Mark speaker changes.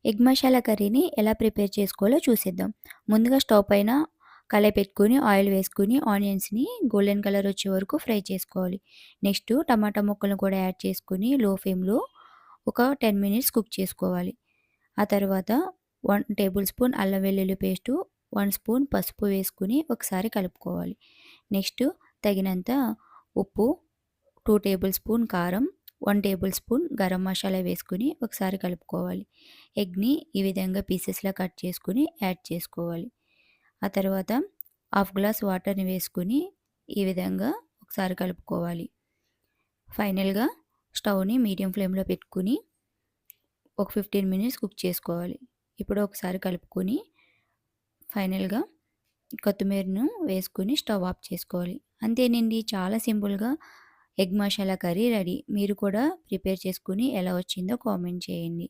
Speaker 1: Egg masala కర్రీని ఎలా prepare చేసుకోవాలో చూసేద్దాం. ముందుగా స్టవ్ పైన కళాయి పెట్టుకొని ఆయిల్ వేసుకొని ఆనియన్స్‌ని గోల్డెన్ కలర్ వచ్చే వరకు ఫ్రై చేసుకోవాలి. నెక్స్ట్ టమాటా ముక్కలను కూడా యాడ్ చేసుకొని లో ఫ్లేమ్‌లో ఒక 10 మినిట్స్ కుక్ చేసుకోవాలి. ఆ తర్వాత 1 టేబుల్ స్పూన్ అల్లం వెల్లుల్లి పేస్టు, 1 స్పూన్ పసుపు వేసుకొని ఒకసారి కలుపుకోవాలి. నెక్స్ట్ తగినంత ఉప్పు, 2 టేబుల్ స్పూన్ కారం, 1 టేబుల్ స్పూన్ గరం మసాలా వేసుకొని ఒకసారి కలుపుకోవాలి. ఎగ్‌ని ఈ విధంగా పీసెస్‌లా కట్ చేసుకొని యాడ్ చేసుకోవాలి. ఆ తర్వాత హాఫ్ గ్లాస్ వాటర్‌ని వేసుకొని ఈ విధంగా ఒకసారి కలుపుకోవాలి. ఫైనల్‌గా స్టవ్‌ని మీడియం ఫ్లేమ్‌లో పెట్టుకొని ఒక 15 మినిట్స్ కుక్ చేసుకోవాలి. ఇప్పుడు ఒకసారి కలుపుకొని ఫైనల్‌గా కొత్తిమీరను వేసుకొని స్టవ్ ఆఫ్ చేసుకోవాలి. అంతేనండి, చాలా సింపుల్‌గా ఎగ్ మసాలా కర్రీ రెడీ. మీరు కూడా ప్రిపేర్ చేసుకొని ఎలా వచ్చిందో కామెంట్ చేయండి.